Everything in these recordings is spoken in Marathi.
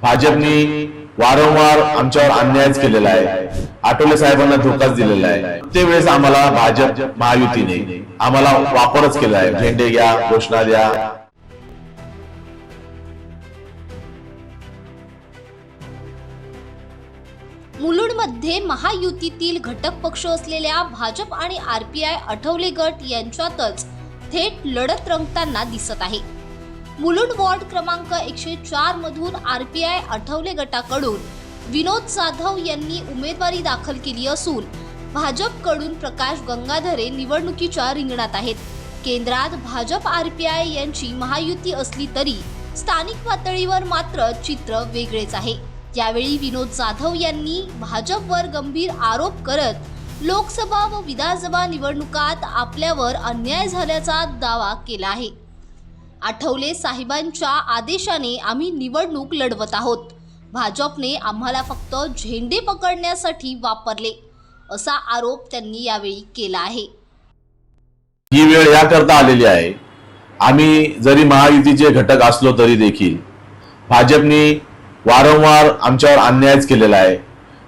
भाजपने वारंवार आमच्यावर अन्यायच केलेला आहे, आठवले साहेबांना धोकाच दिलेला आहे। त्यावेळेस आम्हाला भाजप महायुतीने आम्हाला वापरच केला आहे, झेंडे घ्या, घोषणा द्या। मुलुंडमध्ये महायुतीतील घटक पक्ष असलेल्या भाजप आणि आरपीआय आठवले गट यांच्यातच थेट लढत रंगताना दिसत आहे। मुलुंड वॉर्ड क्रमांक 104 मधून आरपीआय आठवले गटाकडून विनोद जाधव यांनी उमेदवारी दाखल केली असून भाजपकडून प्रकाश गंगाधरे निवडणुकीच्या रिंगणात आहेत। केंद्रात भाजप आरपीआय यांची महायुती असली तरी स्थानिक पातळीवर मात्र चित्र वेगळेच आहे। यावेळी विनोद जाधव यांनी भाजपवर गंभीर आरोप करत लोकसभा व विधानसभा निवडणुकात आपल्यावर अन्याय झाल्याचा दावा केला आहे। आठवले साहेबांच्या आदेशाने आम्ही निवडणूक लढवत आहोत, भाजपने आम्हाला फक्त झेंडे पकडण्यासाठी वापरले असा आरोप त्यांनी यावेळी केला आहे। ही वेळ याकरता आलेली आहे, आम्ही जरी महायुतीचे घटक असलो तरी देखील भाजपने वारंवार आमच्यावर अन्यायच केलेला आहे,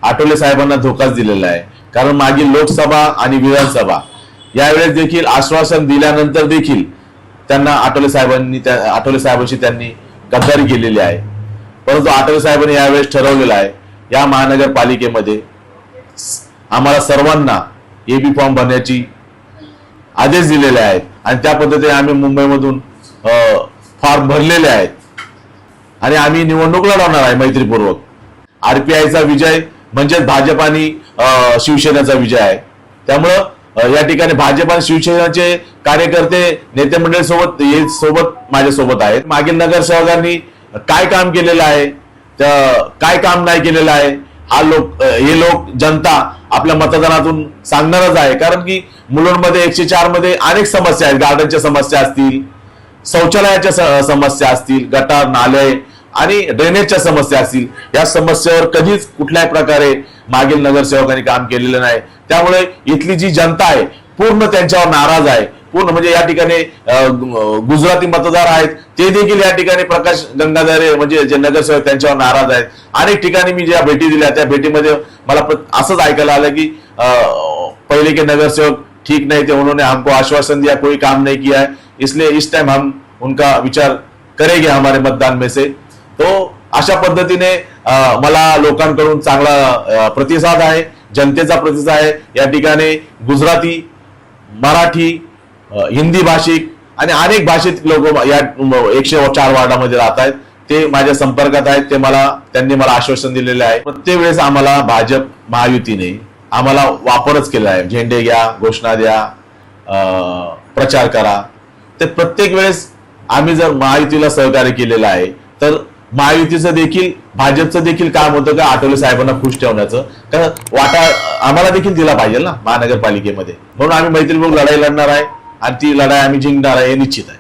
आठवले साहेबांना धोकाच दिलेला आहे। कारण मागील लोकसभा आणि विधानसभा यावेळेस देखील आश्वासन दिल्यानंतर देखील त्यांना आठवले साहेबांशी त्यांनी गद्दारी केलेली आहे। परंतु आठवले साहेबांनी यावेळेस ठरवलेलं आहे, या महानगरपालिकेमध्ये आम्हाला सर्वांना एबी फॉर्म भरण्याची आदेश दिलेले आहेत आणि त्या पद्धतीने आम्ही मुंबईमधून फॉर्म भरलेले आहेत आणि आम्ही निवडणूक लढवणार आहे मैत्रीपूर्वक। आरपीआयचा विजय म्हणजे भाजप आणि शिवसेनेचा विजय आहे। त्यामुळं या ठिकाणी भाजप आणि शिवसेनेचे कार्यकर्ते नेते मंडळी सोबत माझ्यासोबत आहेत। मागील नगरसेवकांनी काय काम केलेलं आहे, काय काम नाही केलेलं आहे, हे लोक जनता आपल्या मतदानातून सांगणारच आहे। कारण की मुलुंडमध्ये 104 मध्ये अनेक समस्या आहेत, गार्डनच्या समस्या असतील, शौचालयाच्या समस्या असतील, गटार नाले आणि ड्रेनेजच्या समस्या असतील, या समस्येवर कधीच कुठल्याही प्रकारे मागील नगरसेवकांनी काम केलेलं नाही। त्यामुळे इथली जी जनता आहे पूर्ण त्यांच्यावर नाराज आहे। पूर्ण म्हणजे या ठिकाणी गुजराती मतदार आहेत ते देखील या ठिकाणी प्रकाश गंगाधरे म्हणजे जे नगरसेवक त्यांच्यावर नाराज आहेत। अनेक ठिकाणी मी ज्या भेटी दिल्या त्या भेटीमध्ये मला असंच ऐकायला आलं की पहिले के नगरसेवक ठीक नहीं थे, उन्होंने हमको आश्वासन दिया, कोई काम नहीं किया है, इसलिए इस टाइम हम उनका विचार करेंगे हमारे मतदान में से। तो अशा पद्धतीने मला लोकांकडून चांगला प्रतिसाद आहे, जनतेचा प्रतिसाद आहे। या ठिकाणी गुजराती, मराठी, हिंदी भाषिक आणि अनेक भाषिक लोक या 104 वार्डामध्ये राहत आहेत, ते माझ्या संपर्कात आहेत। त्यांनी मला आश्वासन दिलेले आहे। प्रत्येक वेळेस आम्हाला भाजप महायुतीने आम्हाला वापरच केला आहे, झेंडे घ्या, घोषणा द्या, प्रचार करा। ते प्रत्येक वेळेस आम्ही जर महायुतीला सहकार्य केलेलं आहे तर महायुतीचं देखील भाजपचं देखील काम होतं का आठवले साहेबांना खुश ठेवण्याचं, कारण वाटा आम्हाला देखील दिला पाहिजे ना महानगरपालिकेमध्ये। म्हणून आम्ही मैत्रीपूर्वक लढाई लढणार आहे आणि ती लढाई आम्ही जिंकणार आहे हे निश्चित आहे।